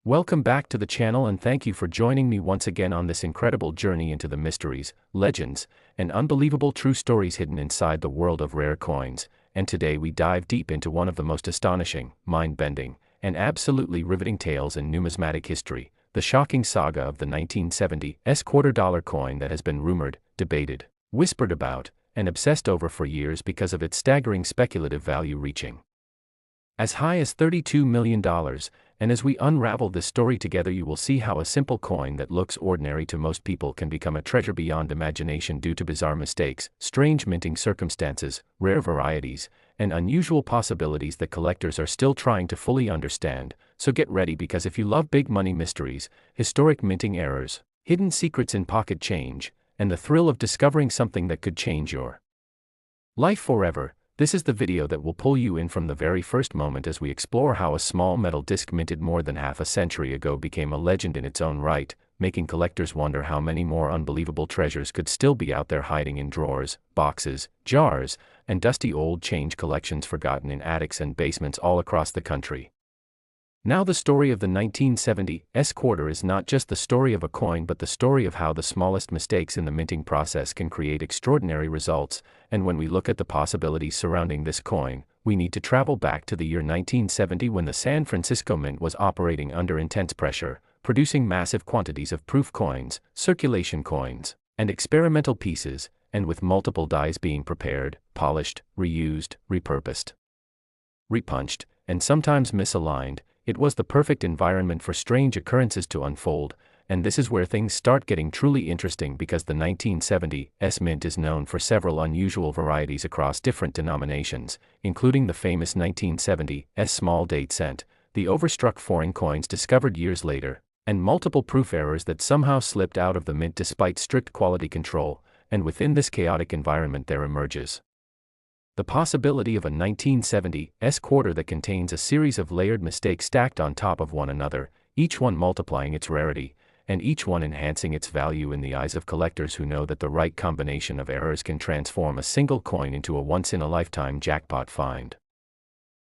Welcome back to the channel and thank you for joining me once again on this incredible journey into the mysteries, legends, and unbelievable true stories hidden inside the world of rare coins. And today we dive deep into one of the most astonishing, mind-bending, and absolutely riveting tales in numismatic history, the shocking saga of the 1970s quarter-dollar coin that has been rumored, debated, whispered about, and obsessed over for years because of its staggering speculative value reaching as high as $32 million. And as we unravel this story together, you will see how a simple coin that looks ordinary to most people can become a treasure beyond imagination due to bizarre mistakes, strange minting circumstances, rare varieties, and unusual possibilities that collectors are still trying to fully understand. So get ready, because if you love big money mysteries, historic minting errors, hidden secrets in pocket change, and the thrill of discovering something that could change your life forever, this is the video that will pull you in from the very first moment as we explore how a small metal disc minted more than half a century ago became a legend in its own right, making collectors wonder how many more unbelievable treasures could still be out there hiding in drawers, boxes, jars, and dusty old change collections forgotten in attics and basements all across the country. Now, the story of the 1970s quarter is not just the story of a coin, but the story of how the smallest mistakes in the minting process can create extraordinary results. And when we look at the possibilities surrounding this coin, we need to travel back to the year 1970, when the San Francisco Mint was operating under intense pressure, producing massive quantities of proof coins, circulation coins, and experimental pieces, and with multiple dies being prepared, polished, reused, repurposed, repunched, and sometimes misaligned. It was the perfect environment for strange occurrences to unfold, and this is where things start getting truly interesting, because the 1970s mint is known for several unusual varieties across different denominations, including the famous 1970s small date cent, the overstruck foreign coins discovered years later, and multiple proof errors that somehow slipped out of the mint despite strict quality control. And within this chaotic environment there emerges the possibility of a 1970s quarter that contains a series of layered mistakes stacked on top of one another, each one multiplying its rarity, and each one enhancing its value in the eyes of collectors who know that the right combination of errors can transform a single coin into a once-in-a-lifetime jackpot find.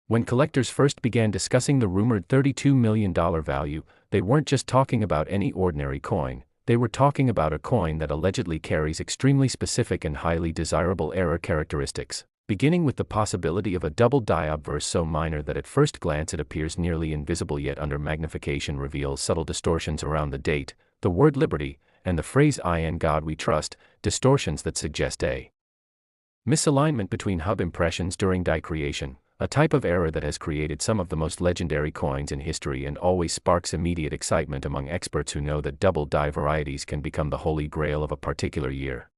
When collectors first began discussing the rumored $32 million value, they weren't just talking about any ordinary coin. They were talking about a coin that allegedly carries extremely specific and highly desirable error characteristics, beginning with the possibility of a double die obverse so minor that at first glance it appears nearly invisible, yet under magnification reveals subtle distortions around the date, the word liberty, and the phrase "in God we trust," distortions that suggest a misalignment between hub impressions during die creation, a type of error that has created some of the most legendary coins in history and always sparks immediate excitement among experts who know that double die varieties can become the holy grail of a particular year.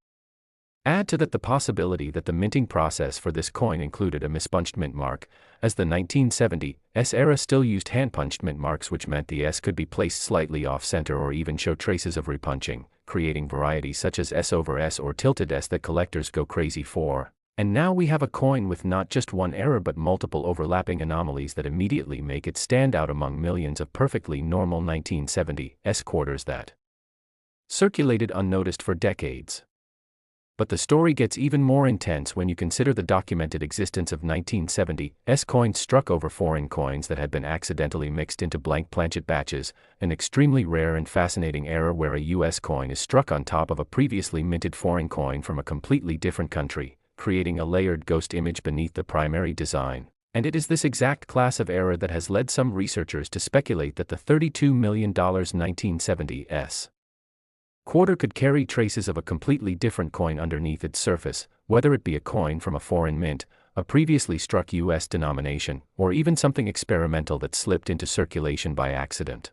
Add to that the possibility that the minting process for this coin included a mispunched mint mark, as the 1970s era still used hand-punched mint marks, which meant the S could be placed slightly off-center or even show traces of repunching, creating varieties such as S over S or tilted S that collectors go crazy for. And now we have a coin with not just one error but multiple overlapping anomalies that immediately make it stand out among millions of perfectly normal 1970s quarters that circulated unnoticed for decades. But the story gets even more intense when you consider the documented existence of 1970s coins struck over foreign coins that had been accidentally mixed into blank planchet batches, an extremely rare and fascinating error where a US coin is struck on top of a previously minted foreign coin from a completely different country, creating a layered ghost image beneath the primary design. And it is this exact class of error that has led some researchers to speculate that the $32 million 1970s quarter could carry traces of a completely different coin underneath its surface, whether it be a coin from a foreign mint, a previously struck US denomination, or even something experimental that slipped into circulation by accident.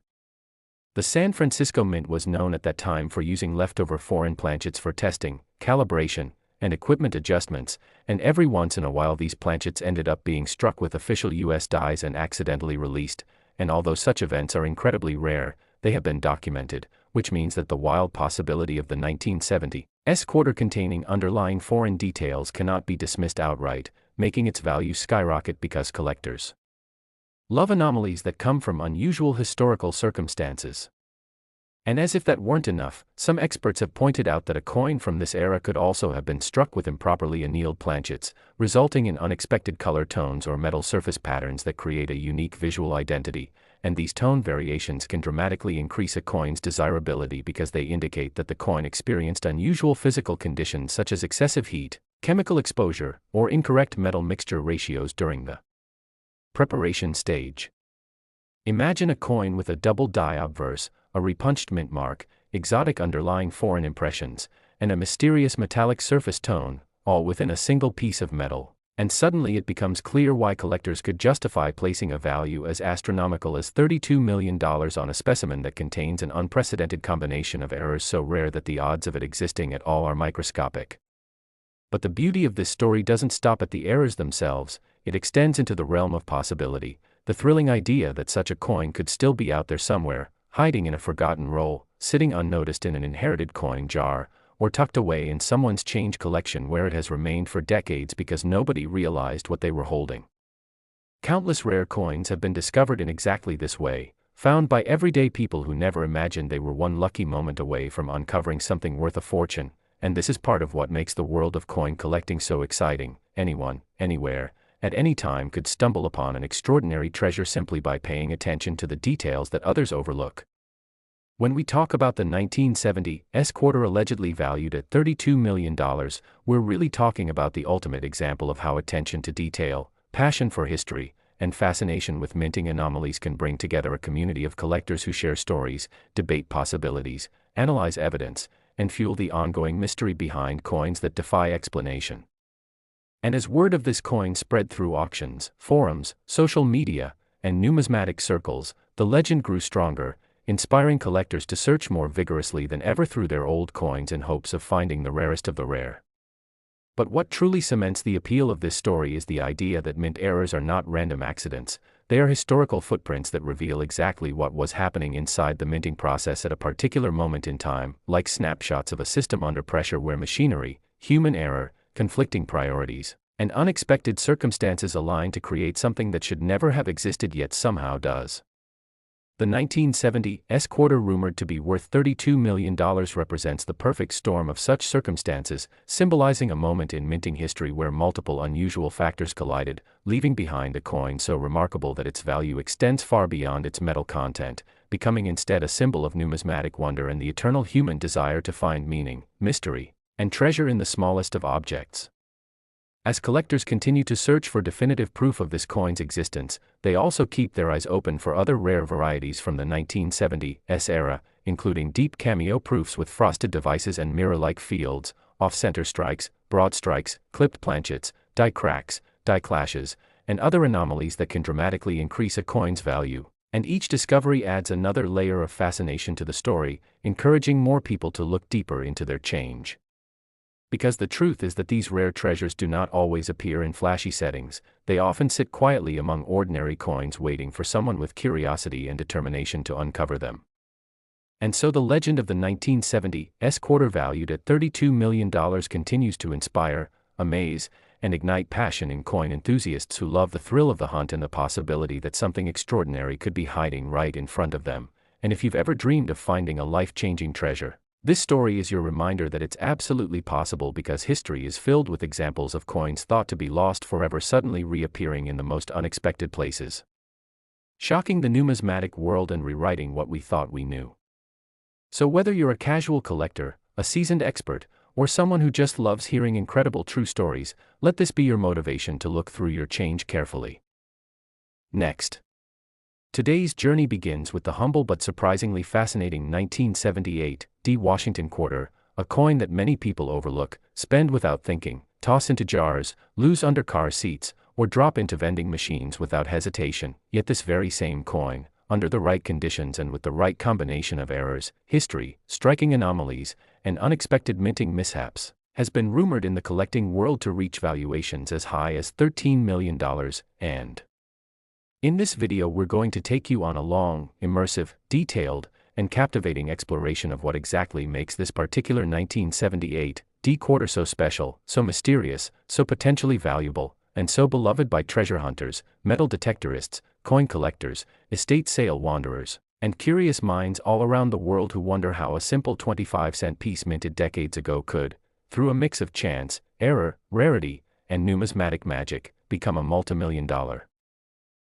The San Francisco Mint was known at that time for using leftover foreign planchets for testing, calibration, and equipment adjustments, and every once in a while these planchets ended up being struck with official US dies and accidentally released. And although such events are incredibly rare, they have been documented, which means that the wild possibility of the 1970s quarter containing underlying foreign details cannot be dismissed outright, making its value skyrocket because collectors love anomalies that come from unusual historical circumstances. And as if that weren't enough, some experts have pointed out that a coin from this era could also have been struck with improperly annealed planchets, resulting in unexpected color tones or metal surface patterns that create a unique visual identity. and these tone variations can dramatically increase a coin's desirability because they indicate that the coin experienced unusual physical conditions such as excessive heat, chemical exposure, or incorrect metal mixture ratios during the preparation stage. Imagine a coin with a double die obverse, a repunched mint mark, exotic underlying foreign impressions, and a mysterious metallic surface tone, all within a single piece of metal. And suddenly it becomes clear why collectors could justify placing a value as astronomical as $32 million on a specimen that contains an unprecedented combination of errors so rare that the odds of it existing at all are microscopic. But the beauty of this story doesn't stop at the errors themselves, it extends into the realm of possibility, the thrilling idea that such a coin could still be out there somewhere, hiding in a forgotten roll, sitting unnoticed in an inherited coin jar, or tucked away in someone's change collection where it has remained for decades because nobody realized what they were holding. Countless rare coins have been discovered in exactly this way, found by everyday people who never imagined they were one lucky moment away from uncovering something worth a fortune, and this is part of what makes the world of coin collecting so exciting. Anyone, anywhere, at any time could stumble upon an extraordinary treasure simply by paying attention to the details that others overlook. When we talk about the 1970s quarter allegedly valued at $32 million, we're really talking about the ultimate example of how attention to detail, passion for history, and fascination with minting anomalies can bring together a community of collectors who share stories, debate possibilities, analyze evidence, and fuel the ongoing mystery behind coins that defy explanation. And as word of this coin spread through auctions, forums, social media, and numismatic circles, the legend grew stronger, inspiring collectors to search more vigorously than ever through their old coins in hopes of finding the rarest of the rare. But what truly cements the appeal of this story is the idea that mint errors are not random accidents, they are historical footprints that reveal exactly what was happening inside the minting process at a particular moment in time, like snapshots of a system under pressure where machinery, human error, conflicting priorities, and unexpected circumstances align to create something that should never have existed yet somehow does. The 1970s quarter rumored to be worth $32 million represents the perfect storm of such circumstances, symbolizing a moment in minting history where multiple unusual factors collided, leaving behind a coin so remarkable that its value extends far beyond its metal content, becoming instead a symbol of numismatic wonder and the eternal human desire to find meaning, mystery, and treasure in the smallest of objects. As collectors continue to search for definitive proof of this coin's existence, they also keep their eyes open for other rare varieties from the 1970s era, including deep cameo proofs with frosted devices and mirror-like fields, off-center strikes, broad strikes, clipped planchets, die cracks, die clashes, and other anomalies that can dramatically increase a coin's value. And each discovery adds another layer of fascination to the story, encouraging more people to look deeper into their change. Because the truth is that these rare treasures do not always appear in flashy settings, they often sit quietly among ordinary coins waiting for someone with curiosity and determination to uncover them. And so the legend of the 1970s quarter valued at $32 million continues to inspire, amaze, and ignite passion in coin enthusiasts who love the thrill of the hunt and the possibility that something extraordinary could be hiding right in front of them. And if you've ever dreamed of finding a life-changing treasure, this story is your reminder that it's absolutely possible because history is filled with examples of coins thought to be lost forever suddenly reappearing in the most unexpected places. Shocking the numismatic world and rewriting what we thought we knew. So whether you're a casual collector, a seasoned expert, or someone who just loves hearing incredible true stories, let this be your motivation to look through your change carefully. Next. Today's journey begins with the humble but surprisingly fascinating 1978 Washington quarter, a coin that many people overlook, spend without thinking, toss into jars, lose under car seats, or drop into vending machines without hesitation. Yet this very same coin, under the right conditions and with the right combination of errors, history, striking anomalies, and unexpected minting mishaps, has been rumored in the collecting world to reach valuations as high as $13 million, and in this video we're going to take you on a long, immersive, detailed, and captivating exploration of what exactly makes this particular 1978 quarter so special, so mysterious, so potentially valuable, and so beloved by treasure hunters, metal detectorists, coin collectors, estate sale wanderers, and curious minds all around the world who wonder how a simple 25-cent piece minted decades ago could, through a mix of chance, error, rarity, and numismatic magic, become a multimillion-dollar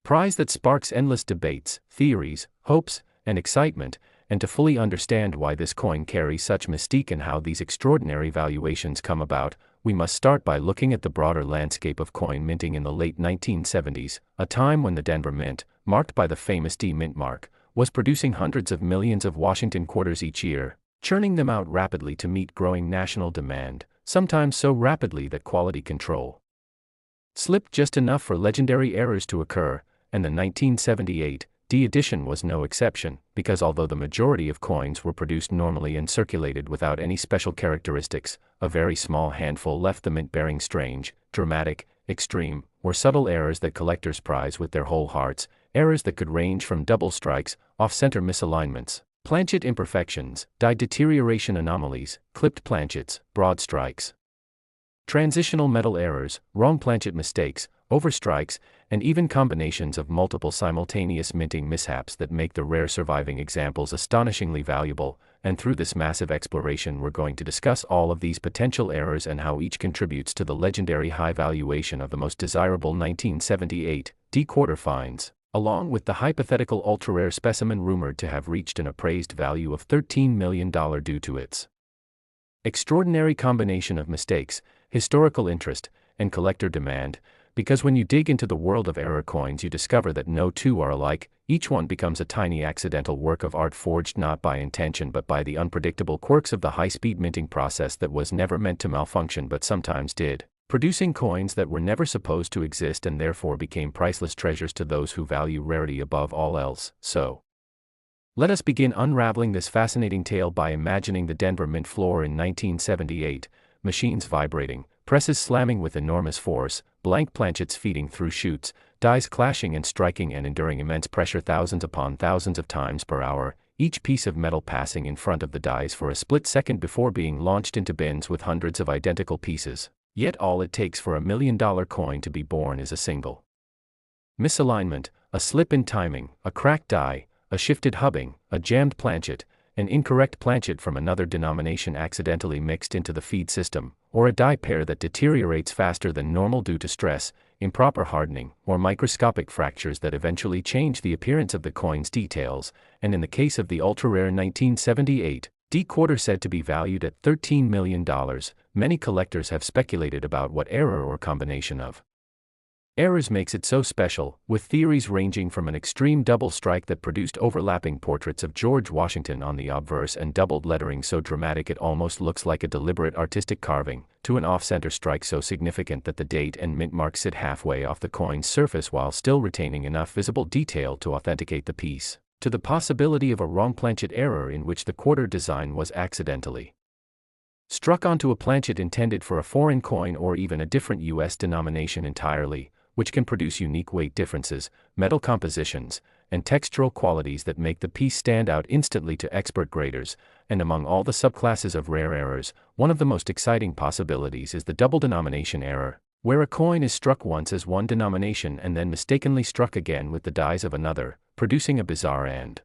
Prize that sparks endless debates, theories, hopes, and excitement, and to fully understand why this coin carries such mystique and how these extraordinary valuations come about, we must start by looking at the broader landscape of coin minting in the late 1970s, a time when the Denver Mint, marked by the famous D Mint mark, was producing hundreds of millions of Washington quarters each year, churning them out rapidly to meet growing national demand, sometimes so rapidly that quality control slipped just enough for legendary errors to occur, and the 1978 D edition was no exception, because although the majority of coins were produced normally and circulated without any special characteristics, a very small handful left the mint bearing strange, dramatic, extreme, or subtle errors that collectors prize with their whole hearts, errors that could range from double strikes, off-center misalignments, planchet imperfections, die deterioration anomalies, clipped planchets, broad strikes, transitional metal errors, wrong planchet mistakes, overstrikes, and even combinations of multiple simultaneous minting mishaps that make the rare surviving examples astonishingly valuable. And through this massive exploration, we're going to discuss all of these potential errors and how each contributes to the legendary high valuation of the most desirable 1978 D quarter finds, along with the hypothetical ultra-rare specimen rumored to have reached an appraised value of $13 million due to its extraordinary combination of mistakes, historical interest, and collector demand. Because when you dig into the world of error coins, you discover that no two are alike. Each one becomes a tiny accidental work of art forged not by intention but by the unpredictable quirks of the high-speed minting process that was never meant to malfunction but sometimes did, producing coins that were never supposed to exist and therefore became priceless treasures to those who value rarity above all else. So, let us begin unraveling this fascinating tale by imagining the Denver Mint floor in 1978, machines vibrating, presses slamming with enormous force, blank planchets feeding through chutes, dies clashing and striking and enduring immense pressure thousands upon thousands of times per hour, each piece of metal passing in front of the dies for a split second before being launched into bins with hundreds of identical pieces. Yet all it takes for $1 million coin to be born is a single misalignment, a slip in timing, a cracked die, a shifted hubbing, a jammed planchet, an incorrect planchet from another denomination accidentally mixed into the feed system, or a die pair that deteriorates faster than normal due to stress, improper hardening, or microscopic fractures that eventually change the appearance of the coin's details. And in the case of the ultra-rare 1978 D quarter said to be valued at $13 million, many collectors have speculated about what error or combination of errors makes it so special, with theories ranging from an extreme double strike that produced overlapping portraits of George Washington on the obverse and doubled lettering so dramatic it almost looks like a deliberate artistic carving, to an off-center strike so significant that the date and mint mark sit halfway off the coin's surface while still retaining enough visible detail to authenticate the piece, to the possibility of a wrong planchet error in which the quarter design was accidentally struck onto a planchet intended for a foreign coin or even a different US denomination entirely, which can produce unique weight differences, metal compositions, and textural qualities that make the piece stand out instantly to expert graders. And among all the subclasses of rare errors, one of the most exciting possibilities is the double denomination error, where a coin is struck once as one denomination and then mistakenly struck again with the dies of another, producing a bizarre and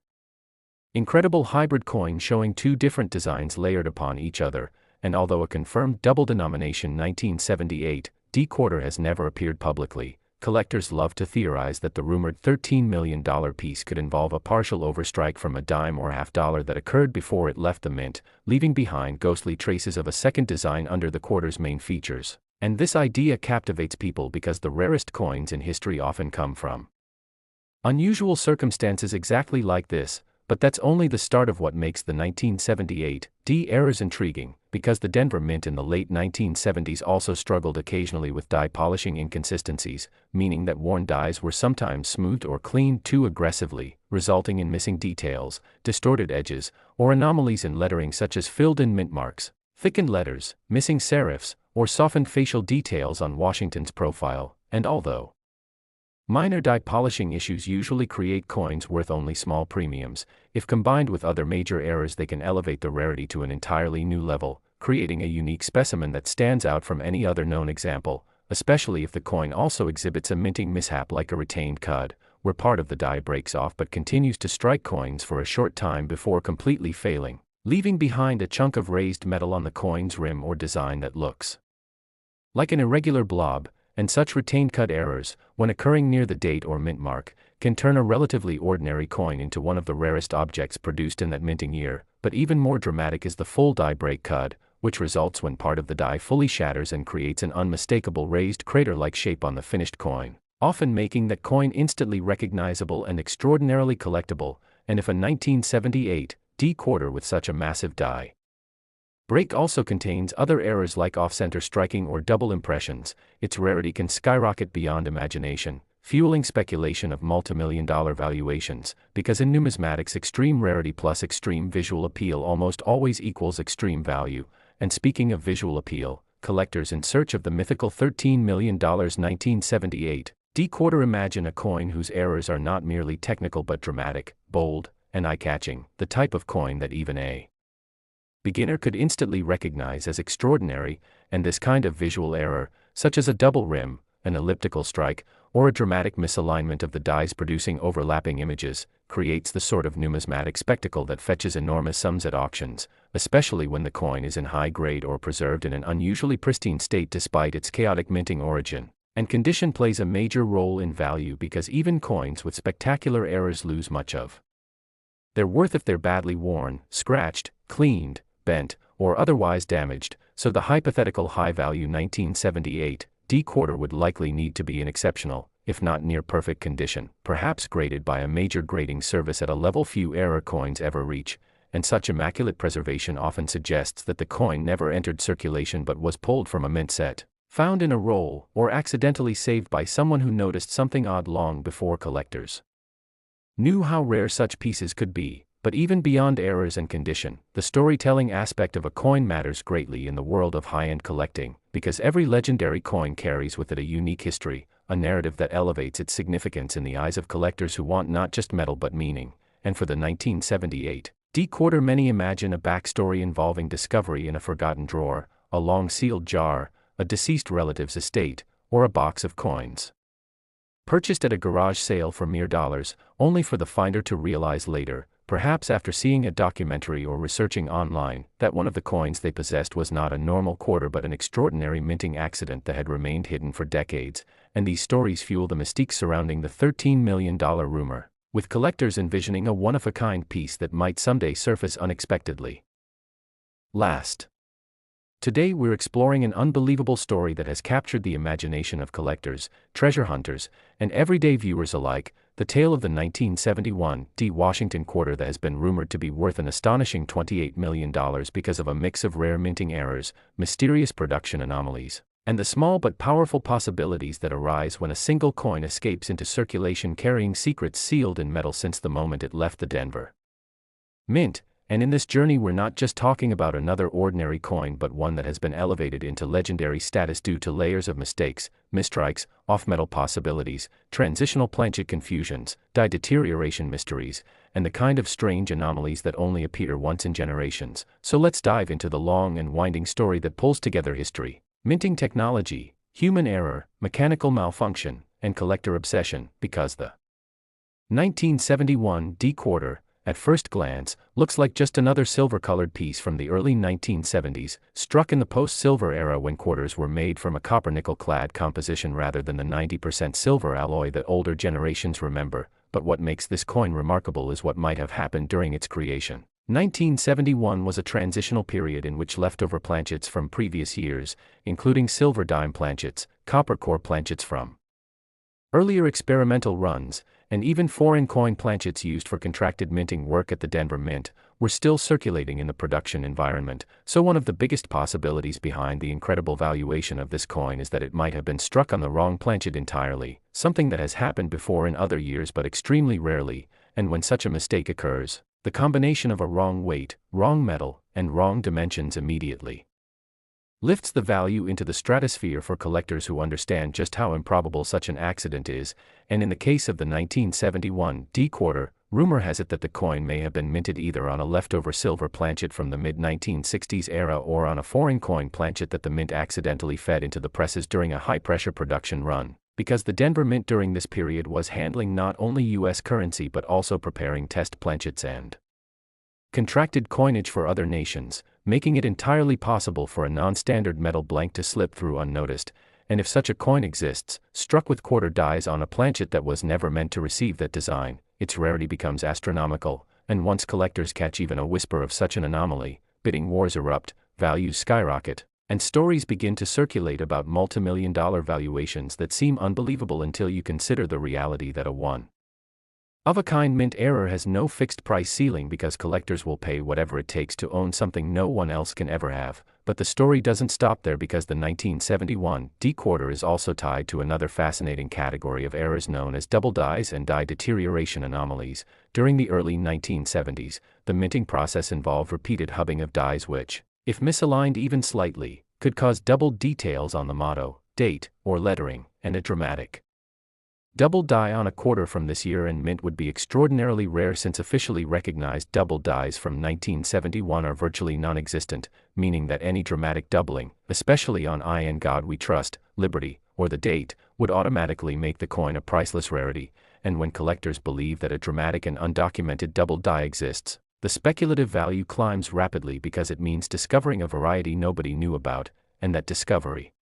incredible hybrid coin showing two different designs layered upon each other. And although a confirmed double denomination 1978 D quarter has never appeared publicly, collectors love to theorize that the rumored $13 million piece could involve a partial overstrike from a dime or $half that occurred before it left the mint, leaving behind ghostly traces of a second design under the quarter's main features. And this idea captivates people because the rarest coins in history often come from unusual circumstances exactly like this. But that's only the start of what makes the 1978 D errors intriguing, because the Denver Mint in the late 1970s also struggled occasionally with die polishing inconsistencies, meaning that worn dies were sometimes smoothed or cleaned too aggressively, resulting in missing details, distorted edges, or anomalies in lettering such as filled-in mint marks, thickened letters, missing serifs, or softened facial details on Washington's profile. And although minor die polishing issues usually create coins worth only small premiums, if combined with other major errors they can elevate the rarity to an entirely new level, creating a unique specimen that stands out from any other known example, especially if the coin also exhibits a minting mishap like a retained cud, where part of the die breaks off but continues to strike coins for a short time before completely failing, leaving behind a chunk of raised metal on the coin's rim or design that looks like an irregular blob. and such retained cut errors, when occurring near the date or mint mark, can turn a relatively ordinary coin into one of the rarest objects produced in that minting year. But even more dramatic is the full die break cut, which results when part of the die fully shatters and creates an unmistakable raised crater-like shape on the finished coin, often making that coin instantly recognizable and extraordinarily collectible. And if a 1978 D quarter with such a massive die break also contains other errors like off-center striking or double impressions, its rarity can skyrocket beyond imagination, fueling speculation of multimillion-dollar valuations, because in numismatics extreme rarity plus extreme visual appeal almost always equals extreme value. And speaking of visual appeal, collectors in search of the mythical $13 million 1978 D quarter imagine a coin whose errors are not merely technical but dramatic, bold, and eye-catching, the type of coin that even a beginner could instantly recognize as extraordinary. And this kind of visual error, such as a double rim, an elliptical strike, or a dramatic misalignment of the dies producing overlapping images, creates the sort of numismatic spectacle that fetches enormous sums at auctions, especially when the coin is in high grade or preserved in an unusually pristine state despite its chaotic minting origin. And condition plays a major role in value because even coins with spectacular errors lose much of their worth if they're badly worn, scratched, cleaned, bent, or otherwise damaged. So the hypothetical high-value 1978 D quarter would likely need to be in exceptional, if not near perfect condition, perhaps graded by a major grading service at a level few error coins ever reach. And such immaculate preservation often suggests that the coin never entered circulation but was pulled from a mint set, found in a roll, or accidentally saved by someone who noticed something odd long before collectors knew how rare such pieces could be. But even beyond errors and condition, the storytelling aspect of a coin matters greatly in the world of high-end collecting, because every legendary coin carries with it a unique history, a narrative that elevates its significance in the eyes of collectors who want not just metal but meaning. And for the 1978 D quarter, many imagine a backstory involving discovery in a forgotten drawer, a long sealed jar, a deceased relative's estate, or a box of coins purchased at a garage sale for mere dollars, only for the finder to realize later, perhaps after seeing a documentary or researching online, that one of the coins they possessed was not a normal quarter but an extraordinary minting accident that had remained hidden for decades. And these stories fuel the mystique surrounding the $13 million rumor, with collectors envisioning a one-of-a-kind piece that might someday surface unexpectedly. Today we're exploring an unbelievable story that has captured the imagination of collectors, treasure hunters, and everyday viewers alike, the tale of the 1971 D Washington quarter that has been rumored to be worth an astonishing $28 million because of a mix of rare minting errors, mysterious production anomalies, and the small but powerful possibilities that arise when a single coin escapes into circulation carrying secrets sealed in metal since the moment it left the Denver Mint. And in this journey we're not just talking about another ordinary coin but one that has been elevated into legendary status due to layers of mistakes, misstrikes, off-metal possibilities, transitional planchet confusions, die deterioration mysteries, and the kind of strange anomalies that only appear once in generations. So let's dive into the long and winding story that pulls together history, minting technology, human error, mechanical malfunction, and collector obsession, because the 1971 D quarter, at first glance, looks like just another silver-colored piece from the early 1970s, struck in the post-silver era when quarters were made from a copper-nickel clad composition rather than the 90% silver alloy that older generations remember. But what makes this coin remarkable is what might have happened during its creation. 1971 was a transitional period in which leftover planchets from previous years, including silver dime planchets, copper core planchets from earlier experimental runs, and even foreign coin planchets used for contracted minting work at the Denver Mint, were still circulating in the production environment. So one of the biggest possibilities behind the incredible valuation of this coin is that it might have been struck on the wrong planchet entirely, something that has happened before in other years but extremely rarely. And when such a mistake occurs, the combination of a wrong weight, wrong metal, and wrong dimensions immediately lifts the value into the stratosphere for collectors who understand just how improbable such an accident is. And in the case of the 1971 D quarter, rumor has it that the coin may have been minted either on a leftover silver planchet from the mid-1960s era or on a foreign coin planchet that the mint accidentally fed into the presses during a high-pressure production run, because the Denver Mint during this period was handling not only U.S. currency but also preparing test planchets and contracted coinage for other nations, making it entirely possible for a non-standard metal blank to slip through unnoticed. and if such a coin exists, struck with quarter dies on a planchet that was never meant to receive that design, its rarity becomes astronomical, and once collectors catch even a whisper of such an anomaly, bidding wars erupt, values skyrocket, and stories begin to circulate about multimillion-dollar valuations that seem unbelievable until you consider the reality that a one-of-a-kind mint error has no fixed price ceiling because collectors will pay whatever it takes to own something no one else can ever have. But the story doesn't stop there because the 1971 D quarter is also tied to another fascinating category of errors known as double dies and die deterioration anomalies. During the early 1970s, the minting process involved repeated hubbing of dies which, if misaligned even slightly, could cause doubled details on the motto, date, or lettering, and a dramatic double die on a quarter from this year-end mint would be extraordinarily rare since officially recognized double dies from 1971 are virtually non-existent, meaning that any dramatic doubling, especially on I In God We Trust, Liberty, or the date, would automatically make the coin a priceless rarity, and when collectors believe that a dramatic and undocumented double die exists, the speculative value climbs rapidly because it means discovering a variety nobody knew about, and that discovery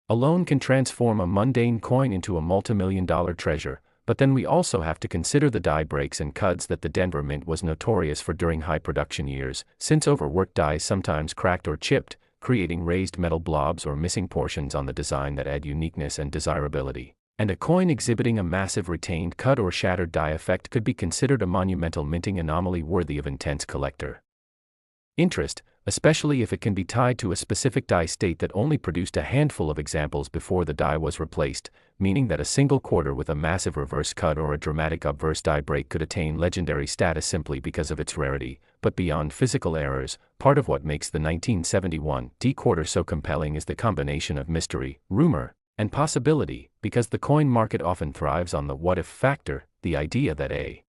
alone can transform a mundane coin into a multimillion-dollar treasure. But then we also have to consider the die breaks and cuts that the Denver Mint was notorious for during high production years, since overworked dies sometimes cracked or chipped, creating raised metal blobs or missing portions on the design that add uniqueness and desirability. And a coin exhibiting a massive retained cut or shattered die effect could be considered a monumental minting anomaly worthy of intense collector interest, especially if it can be tied to a specific die state that only produced a handful of examples before the die was replaced, meaning that a single quarter with a massive reverse cut or a dramatic obverse die break could attain legendary status simply because of its rarity. But beyond physical errors, part of what makes the 1971 D quarter so compelling is the combination of mystery, rumor, and possibility, because the coin market often thrives on the what-if factor, the idea that a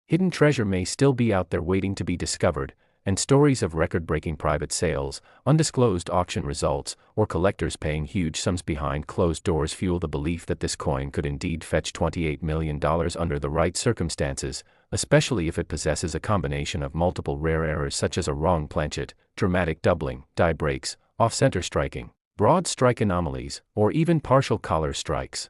hidden treasure may still be out there waiting to be discovered, and stories of record-breaking private sales, undisclosed auction results, or collectors paying huge sums behind closed doors fuel the belief that this coin could indeed fetch $28 million under the right circumstances, especially if it possesses a combination of multiple rare errors such as a wrong planchet, dramatic doubling, die breaks, off-center striking, broad strike anomalies, or even partial collar strikes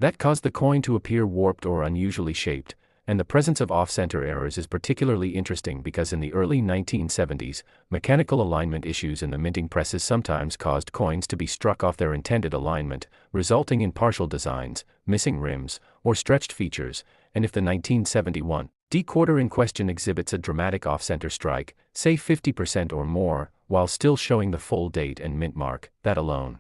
that cause the coin to appear warped or unusually shaped. And the presence of off-center errors is particularly interesting because in the early 1970s, mechanical alignment issues in the minting presses sometimes caused coins to be struck off their intended alignment, resulting in partial designs, missing rims, or stretched features. And if the 1971 D quarter in question exhibits a dramatic off-center strike, say 50% or more, while still showing the full date and mint mark, that alone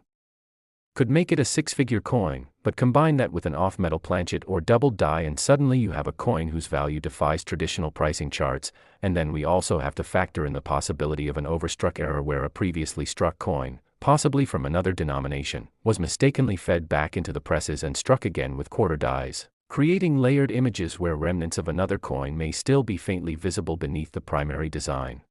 could make it a six-figure coin. But combine that with an off-metal planchet or double die and suddenly you have a coin whose value defies traditional pricing charts. And then we also have to factor in the possibility of an overstruck error where a previously struck coin, possibly from another denomination, was mistakenly fed back into the presses and struck again with quarter dies, creating layered images where remnants of another coin may still be faintly visible beneath the primary design.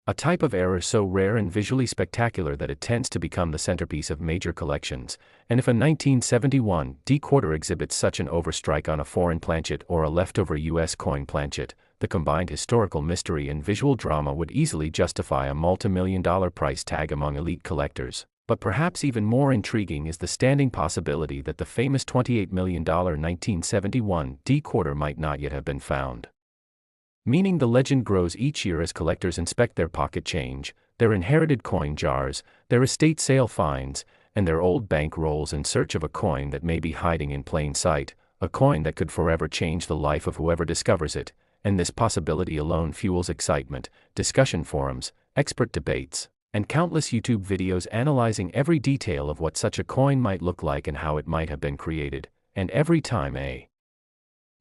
A type of error so rare and visually spectacular that it tends to become the centerpiece of major collections, and if a 1971 D quarter exhibits such an overstrike on a foreign planchet or a leftover US coin planchet, the combined historical mystery and visual drama would easily justify a multimillion-dollar price tag among elite collectors. But perhaps even more intriguing is the standing possibility that the famous $28 million 1971 D quarter might not yet have been found. Meaning the legend grows each year as collectors inspect their pocket change, their inherited coin jars, their estate sale finds, and their old bank rolls in search of a coin that may be hiding in plain sight, a coin that could forever change the life of whoever discovers it. And this possibility alone fuels excitement, discussion forums, expert debates, and countless YouTube videos analyzing every detail of what such a coin might look like and how it might have been created. And every time a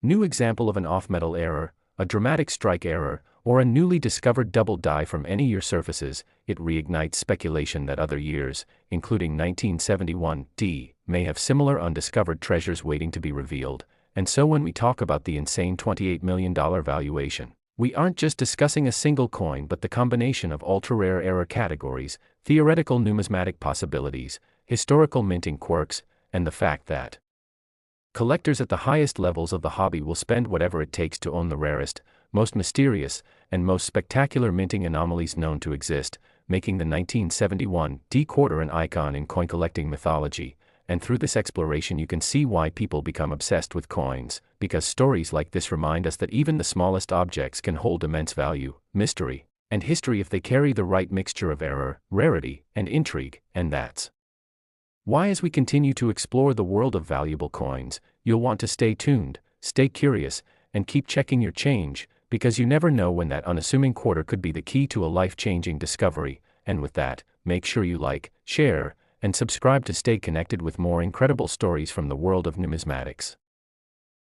new example of an off-metal error, a dramatic strike error, or a newly discovered double die from any year surfaces, it reignites speculation that other years, including 1971 D, may have similar undiscovered treasures waiting to be revealed. And so when we talk about the insane $28 million valuation, we aren't just discussing a single coin but the combination of ultra-rare error categories, theoretical numismatic possibilities, historical minting quirks, and the fact that collectors at the highest levels of the hobby will spend whatever it takes to own the rarest, most mysterious, and most spectacular minting anomalies known to exist, making the 1971 D quarter an icon in coin collecting mythology. And through this exploration you can see why people become obsessed with coins, because stories like this remind us that even the smallest objects can hold immense value, mystery, and history if they carry the right mixture of error, rarity, and intrigue. And that's why, as we continue to explore the world of valuable coins, you'll want to stay tuned, stay curious, and keep checking your change, because you never know when that unassuming quarter could be the key to a life-changing discovery. And with that, make sure you like, share, and subscribe to stay connected with more incredible stories from the world of numismatics.